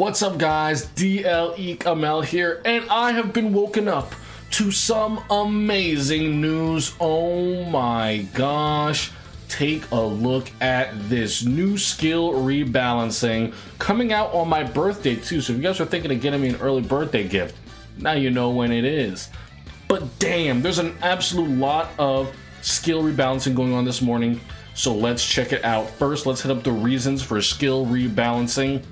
What's up guys, DLE here, and I have been woken up to some amazing news. Oh my gosh, take a look at this new skill rebalancing coming out on my birthday too. So if you guys are thinking of getting me an early birthday gift, now you know when it is. But damn, there's an absolute lot of skill rebalancing going on this morning, so let's check it out. First, let's hit up the reasons for skill rebalancing.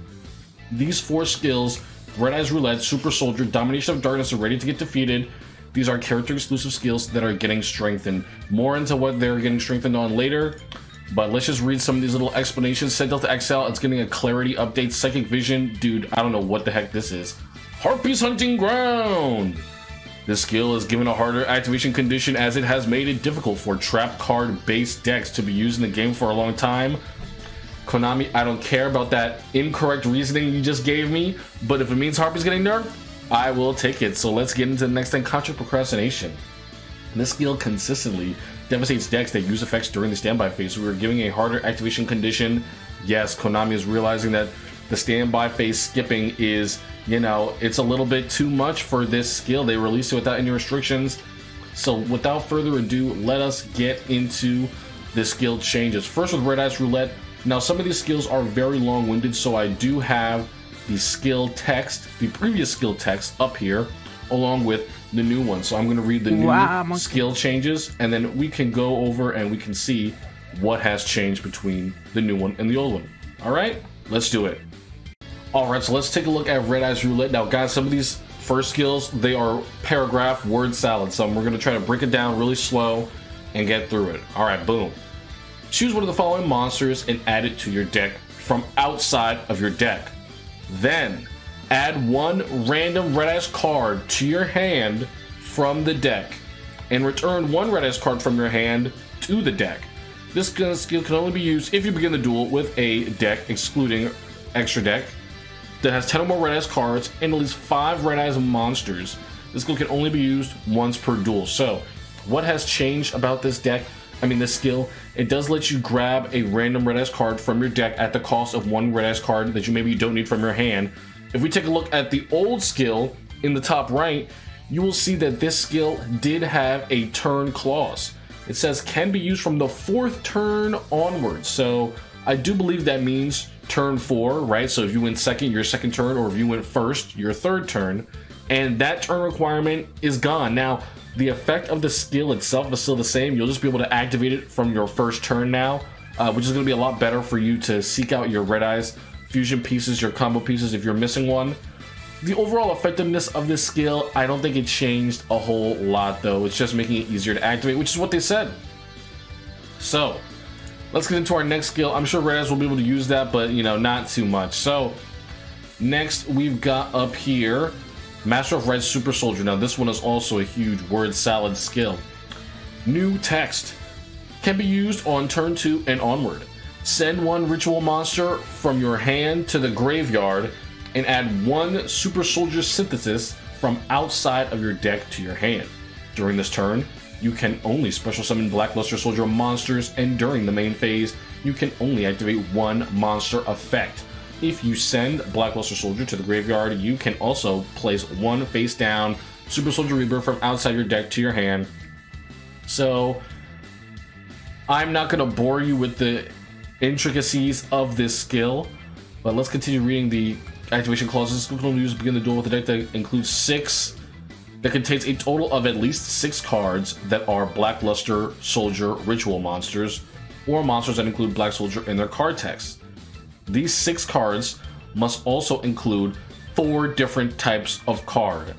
These four skills, Red Eyes Roulette, Super Soldier, Domination of Darkness, are ready to get defeated. These are character exclusive skills that are getting strengthened. More into what they're getting strengthened on later, but let's just read some of these little explanations. Sentinel to XL, it's getting a clarity update. Psychic Vision, dude, I don't know what the heck this is. Harpy's Hunting Ground! This skill is given a harder activation condition as it has made it difficult for trap card based decks to be used in the game for a long time. Konami, I don't care about that incorrect reasoning you just gave me, but if it means Harpy's getting nerfed, I will take it. So let's get into the next thing, procrastination. This skill consistently devastates decks that use effects during the standby phase. So we're giving a harder activation condition. Yes, Konami is realizing that the standby phase skipping is, you know, it's a little bit too much for this skill. They released it without any restrictions. So without further ado, let us get into the skill changes. First with Red Eyes Roulette. Now some of these skills are very long-winded, so I do have the skill text, the previous skill text up here, along with the new one. So I'm going to read the new skill changes, and then we can go over and we can see what has changed between the new one and the old one. All right, let's do it. All right, so let's take a look at Red Eyes Roulette. Now guys, some of these first skills, they are paragraph word salad, so we're going to try to break it down really slow and get through it. All right, boom. Choose one of the following monsters and add it to your deck from outside of your deck. Then, add one random Red Eyes card to your hand from the deck, and return one Red Eyes card from your hand to the deck. This skill can only be used if you begin the duel with a deck, excluding extra deck, that has 10 or more Red Eyes cards and at least 5 Red Eyes monsters. This skill can only be used once per duel. So, what has changed about this deck? This skill, it does let you grab a random Red Eyes card from your deck at the cost of one Red Eyes card that you maybe don't need from your hand. If we take a look at the old skill in the top right, you will see that this skill did have a turn clause. It says can be used from the 4th turn onwards. So I do believe that means turn 4, right? So if you went second, your second turn, or if you went first, your third turn. And that turn requirement is gone. Now, the effect of the skill itself is still the same. You'll just be able to activate it from your first turn now, which is going to be a lot better for you to seek out your Red Eyes fusion pieces, your combo pieces if you're missing one. The overall effectiveness of this skill, I don't think it changed a whole lot though. It's just making it easier to activate, which is what they said. So, let's get into our next skill. I'm sure Red Eyes will be able to use that, but you know, not too much. So, next we've got up here Master of Red Super Soldier. Now this one is also a huge word salad skill. New text. Can be used on turn 2 and onward. Send one ritual monster from your hand to the graveyard and add one Super Soldier synthesis from outside of your deck to your hand. During this turn, you can only special summon Blackluster Soldier monsters, and during the main phase, you can only activate one monster effect. If you send Blackluster Soldier to the graveyard, you can also place one face down Super Soldier Rebirth from outside your deck to your hand. So, I'm not going to bore you with the intricacies of this skill, but let's continue reading the activation clauses. This skill can use begin the duel with a deck that includes 6, that contains a total of at least 6 cards that are Blackluster Soldier ritual monsters, or monsters that include Black Soldier in their card text. These 6 cards must also include 4 different types of card.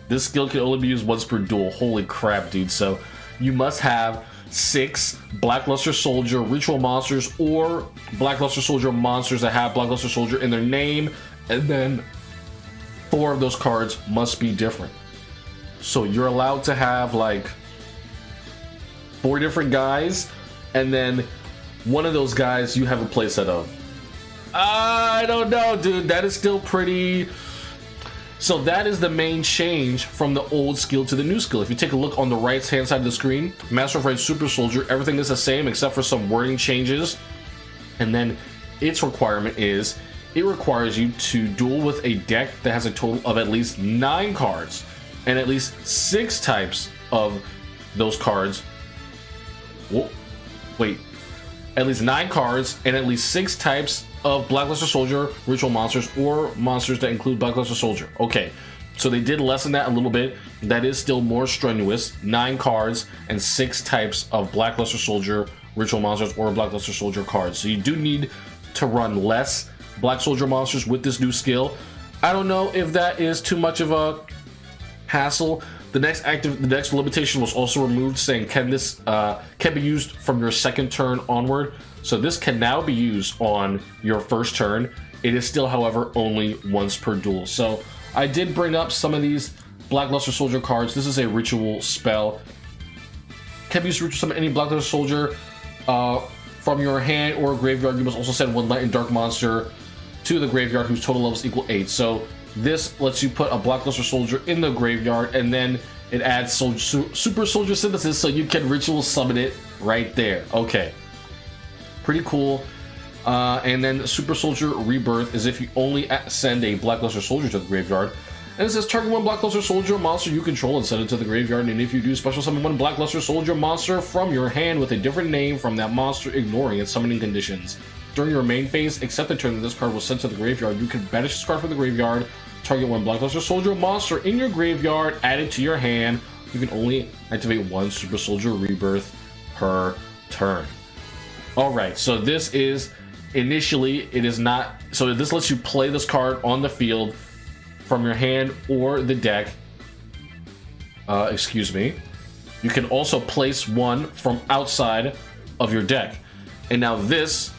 This skill can only be used once per duel. Holy crap, dude. So you must have 6 Blackluster Soldier ritual monsters or Blackluster Soldier monsters that have Blackluster Soldier in their name, and then 4 of those cards must be different. So you're allowed to have like 4 different guys, and then one of those guys you have a playset of. I don't know, dude. That is still pretty... So that is the main change from the old skill to the new skill. If you take a look on the right hand side of the screen, Master of Red Super Soldier, everything is the same except for some wording changes. And then its requirement is it requires you to duel with a deck that has a total of at least 9 cards and at least 6 types of those cards. Whoa, wait, at least 9 cards and at least 6 types of Blackluster Soldier ritual monsters or monsters that include Blackluster Soldier. Okay, so they did lessen that a little bit. That is still more strenuous. 9 cards and 6 types of Blackluster Soldier ritual monsters or Blackluster Soldier cards. So you do need to run less Black Soldier monsters with this new skill. I don't know if that is too much of a hassle. The next limitation was also removed, saying can be used from your second turn onward. So this can now be used on your first turn. It is still, however, only once per duel. So I did bring up some of these Blackluster Soldier cards. This is a ritual spell. Can be used to summon any Blackluster Soldier from your hand or graveyard. You must also send 1 light and dark monster to the graveyard whose total levels equal 8. So this lets you put a Blackluster Soldier in the graveyard, and then it adds Super Soldier Synthesis, so you can ritual summon it right there. Okay, pretty cool. And then Super Soldier Rebirth is if you only send a Blackluster Soldier to the graveyard. And it says target 1 Blackluster Soldier monster you control and send it to the graveyard. And if you do, special summon 1 Blackluster Soldier monster from your hand with a different name from that monster, ignoring its summoning conditions. During your main phase, except the turn that this card was sent to the graveyard, you can banish this card from the graveyard, target 1 Blackluster Soldier monster in your graveyard, add it to your hand. You can only activate 1 Super Soldier Rebirth per turn. Alright, so this is initially, it is not, so this lets you play this card on the field from your hand or the deck. Excuse me. You can also place 1 from outside of your deck. And now this,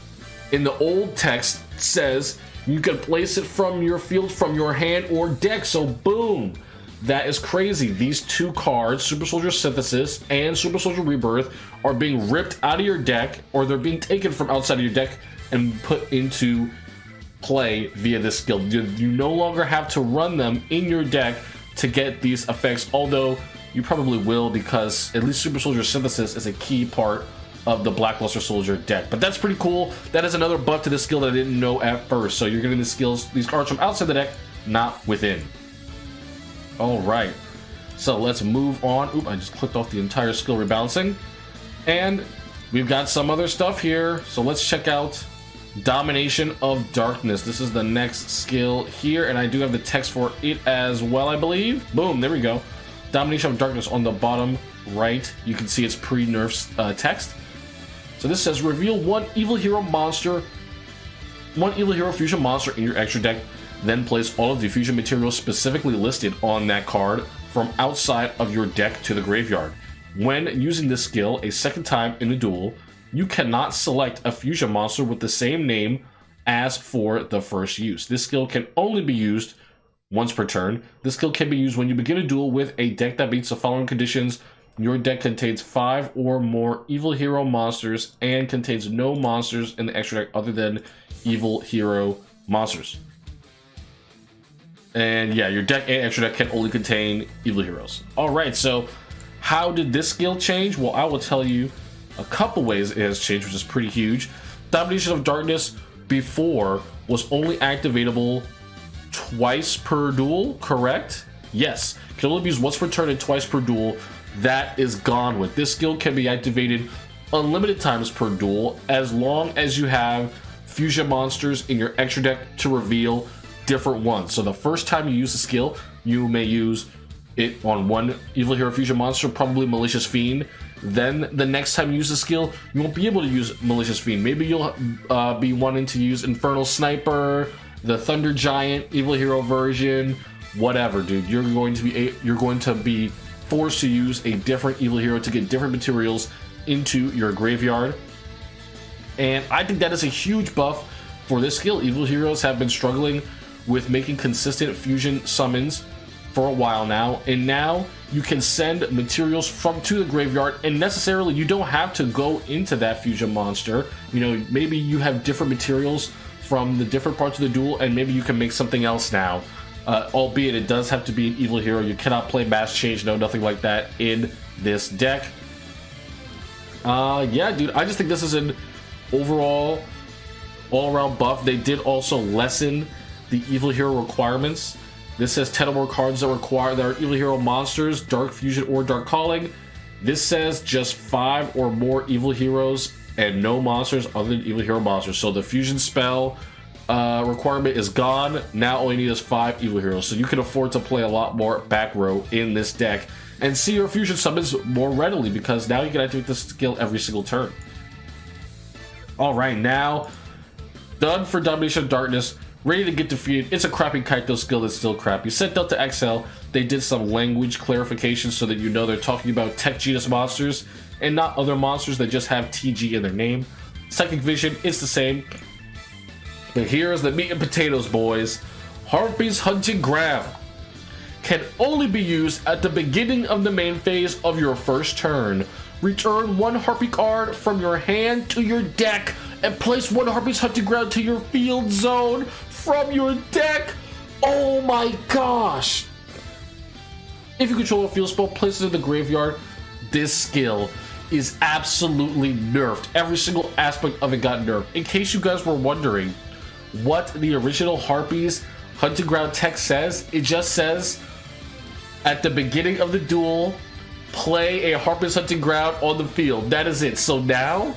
in the old text, says you can place it from your field, from your hand or deck. So boom, that is crazy. These 2 cards, Super Soldier Synthesis and Super Soldier Rebirth, are being ripped out of your deck, or they're being taken from outside of your deck and put into play via this skill. You no longer have to run them in your deck to get these effects, although you probably will, because at least Super Soldier Synthesis is a key part of the Blackluster Soldier deck. But that's pretty cool. That is another buff to this skill that I didn't know at first. So you're getting these cards from outside the deck, not within. Alright, so let's move on. Oop, I just clicked off the entire skill rebalancing. And we've got some other stuff here. So let's check out Domination of Darkness. This is the next skill here, and I do have the text for it as well, I believe. Boom, there we go. Domination of Darkness on the bottom right. You can see it's pre-nerf text. So this says reveal 1 Evil Hero monster, 1 Evil Hero fusion monster in your extra deck, then place all of the fusion materials specifically listed on that card from outside of your deck to the graveyard. When using this skill a second time in a duel, you cannot select a fusion monster with the same name as for the first use. This skill can only be used once per turn. This skill can be used when you begin a duel with a deck that meets the following conditions. Your deck contains 5 or more Evil Hero monsters and contains no monsters in the extra deck other than Evil Hero monsters. And yeah, your deck and extra deck can only contain Evil Heroes. Alright, so how did this skill change? Well, I will tell you a couple ways it has changed, which is pretty huge. Domination of Darkness before was only activatable twice per duel, correct? Yes, can only be used once per turn and twice per duel. That is gone with. This skill can be activated unlimited times per duel as long as you have fusion monsters in your extra deck to reveal different ones. So the first time you use the skill, you may use it on 1 Evil Hero fusion monster, probably Malicious Fiend. Then the next time you use the skill, you won't be able to use Malicious Fiend. Maybe you'll be wanting to use Infernal Sniper, the Thunder Giant, Evil Hero version, whatever, dude. You're going to be forced to use a different Evil Hero to get different materials into your graveyard. And I think that is a huge buff for this skill. Evil Heroes have been struggling with making consistent fusion summons for a while now, and now you can send materials to the graveyard, and necessarily you don't have to go into that fusion monster. You know, maybe you have different materials from the different parts of the duel, and maybe you can make something else now. Albeit it does have to be an Evil Hero. You cannot play Mass Change, no, nothing like that in this deck. Yeah, dude, I just think this is an overall all-around buff. They did also lessen the evil hero requirements. This says 10 or more cards that are evil hero monsters, dark fusion, or dark calling. This says just 5 or more evil heroes and no monsters other than evil hero monsters. So the fusion spell requirement is gone. Now all you need is 5 evil heroes. So you can afford to play a lot more back row in this deck and see your fusion summons more readily, because now you can activate this skill every single turn. Alright, now done for Domination of Darkness. Ready to get defeated. It's a crappy Kaito skill that's still crappy. Sent out to XL. They did some language clarification so that you know they're talking about Tech Genus monsters and not other monsters that just have TG in their name. Psychic Vision, it's the same. But here's the meat and potatoes, boys. Harpy's Hunting Ground can only be used at the beginning of the main phase of your first turn. Return 1 Harpy card from your hand to your deck and place 1 Harpy's Hunting Ground to your field zone from your deck. Oh my gosh. If you control a field spell, place it in the graveyard. This skill is absolutely nerfed. Every single aspect of it got nerfed. In case you guys were wondering what the original Harpy's Hunting Ground text says, it just says at the beginning of the duel, play a Harpy's Hunting Ground on the field. That is it. So now,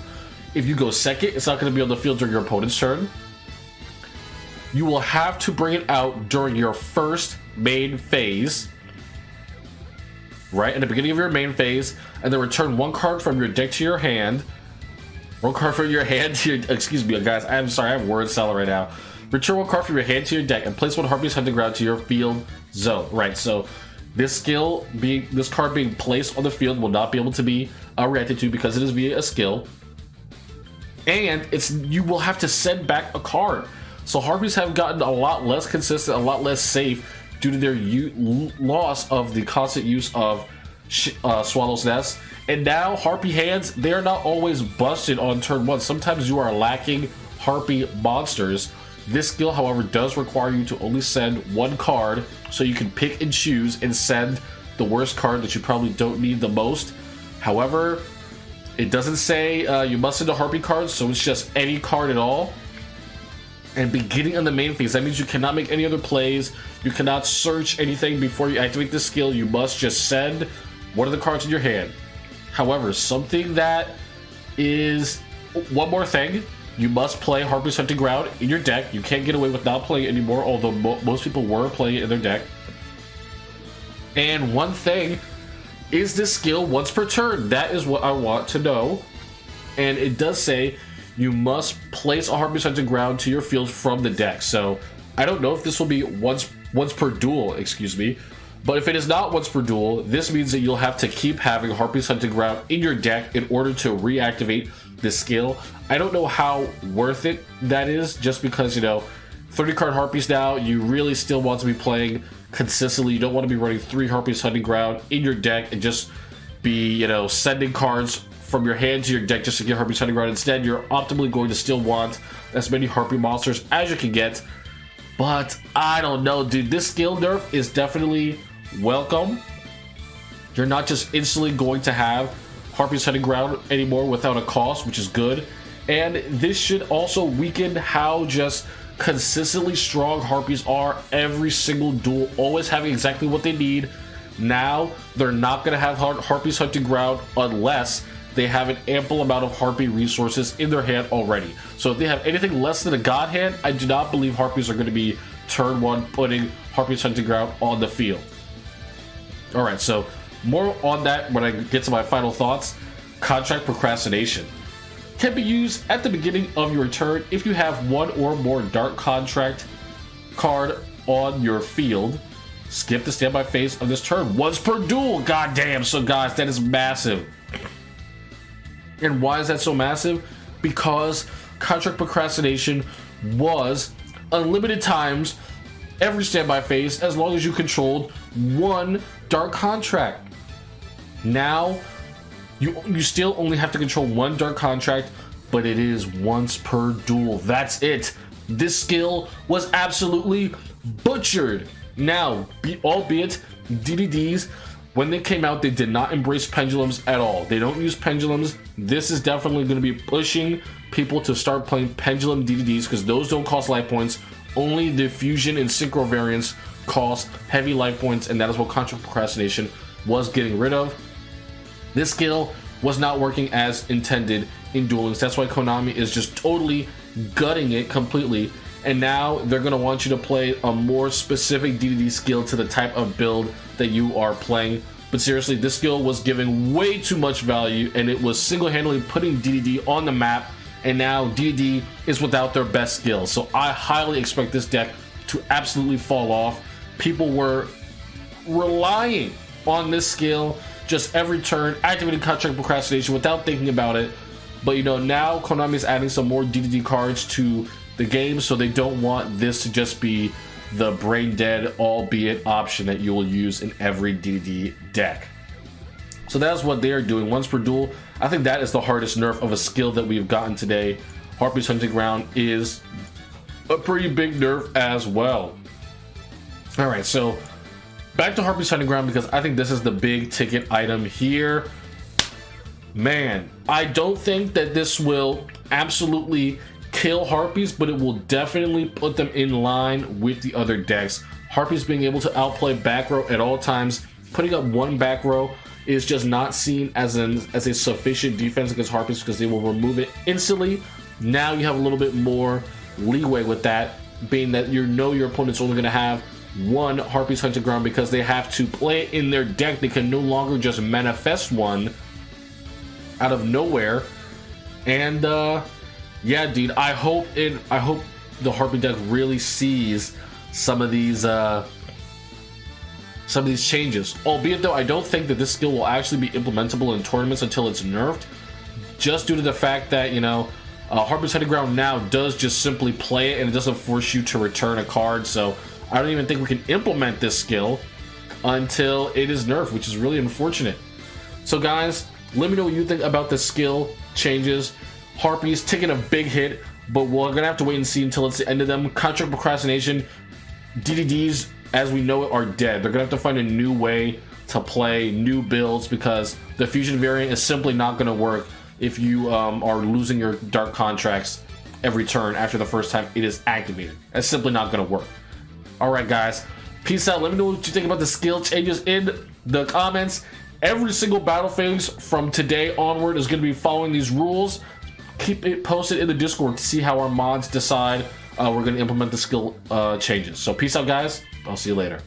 if you go second, it's not going to be on the field during your opponent's turn. You will have to bring it out during your first main phase, right? At the beginning of your main phase, and then return 1 card from your deck to your hand. 1 card from your hand to your... Excuse me, guys. I'm sorry. I have word salad right now. Return 1 card from your hand to your deck and place 1 Harpy's Hunting Ground to your field zone. Right, so this card being placed on the field will not be able to be reacted to because it is via a skill. And you will have to send back a card. So Harpies have gotten a lot less consistent, a lot less safe due to their loss of the constant use of Swallow's Nest. And now Harpy hands, they are not always busted on turn 1. Sometimes you are lacking Harpy monsters. This skill, however, does require you to only send 1 card, so you can pick and choose and send the worst card that you probably don't need the most. However, it doesn't say you must send a Harpy card, so it's just any card at all. And beginning on the main phase, that means you cannot make any other plays. You cannot search anything before you activate this skill. You must just send one of the cards in your hand. However, something that is... One more thing. You must play Harpy's Hunting Ground in your deck. You can't get away with not playing it anymore, although most people were playing it in their deck. And one thing is this skill once per turn. That is what I want to know. And it does say you must place a Harpy's Hunting Ground to your field from the deck. So I don't know if this will be once per duel, excuse me. But if it is not once per duel, this means that you'll have to keep having Harpy's Hunting Ground in your deck in order to reactivate this skill. I don't know how worth it that is, just because, 30 card Harpies now, you really still want to be playing consistently. You don't want to be running 3 Harpy's Hunting Ground in your deck and just be, sending cards from your hand to your deck just to get Harpy's Hunting Ground. Instead, you're optimally going to still want as many Harpy monsters as you can get. But I don't know, dude. This skill nerf is definitely welcome. You're not just instantly going to have Harpy's Hunting Ground anymore without a cost, which is good. And this should also weaken how just consistently strong Harpies are every single duel, always having exactly what they need. Now, they're not going to have Harpy's Hunting Ground unless they have an ample amount of Harpy resources in their hand already. So if they have anything less than a God hand, I do not believe Harpies are going to be turn 1 putting Harpy's Hunting Ground on the field. Alright, so more on that when I get to my final thoughts. Contract Procrastination can be used at the beginning of your turn if you have 1 or more Dark Contract card on your field. Skip the standby phase of this turn once per duel. God damn. So guys, that is massive. And why is that so massive? Because Contract Procrastination was unlimited times every standby phase as long as you controlled 1 Dark Contract. Now, you still only have to control 1 Dark Contract, but it is once per duel. That's it. This skill was absolutely butchered. Now, albeit DDDs, when they came out, they did not embrace pendulums at all. They don't use pendulums. This is definitely going to be pushing people to start playing Pendulum DDDs because those don't cost life points. Only the Fusion and Synchro variants cost heavy life points, and that is what Contra Procrastination was getting rid of. This skill was not working as intended in Duel Links. That's why Konami is just totally gutting it completely. And now they're going to want you to play a more specific DDD skill to the type of build that you are playing. But seriously, this skill was giving way too much value, and it was single-handedly putting DDD on the map, and now DDD is without their best skill. So I highly expect this deck to absolutely fall off. People were relying on this skill just every turn, activating Contract Procrastination without thinking about it. But you know, now Konami is adding some more DDD cards to the game, so they don't want this to just be the brain dead, albeit option that you will use in every DDD deck. So that's what they are doing. Once per duel, I think that is the hardest nerf of a skill that we've gotten today. Harpy's Hunting Ground is a pretty big nerf as well. All right, so back to Harpy's Hunting Ground, because I think this is the big ticket item here. Man, I don't think that this will absolutely kill Harpies, but it will definitely put them in line with the other decks. Harpies being able to outplay back row at all times, putting up one back row is just not seen as a sufficient defense against Harpies, because they will remove it instantly. Now you have a little bit more leeway with that, being that you know your opponent's only going to have one Harpy's Hunting Ground because they have to play it in their deck. They can no longer just manifest one out of nowhere. And yeah, dude, I hope the Harpy deck really sees some of these changes. Albeit though, I don't think that this skill will actually be implementable in tournaments until it's nerfed, just due to the fact that, you know, Harpy's Hunting Ground now does just simply play it and it doesn't force you to return a card. So I don't even think we can implement this skill until it is nerfed, which is really unfortunate. So guys, let me know what you think about the skill changes. Harpy's taking a big hit, but we're gonna have to wait and see until it's the end of them. Contract Procrastination, DDDs as we know it are dead. They're gonna have to find a new way to play new builds, because the Fusion variant is simply not gonna work if you are losing your Dark Contracts every turn after the first time it is activated. That's simply not gonna work. Alright guys, peace out. Let me know what you think about the skill changes in the comments. Every single battle phase from today onward is going to be following these rules. Keep it posted in the Discord to see how our mods decide we're going to implement the skill changes. So peace out guys, I'll see you later.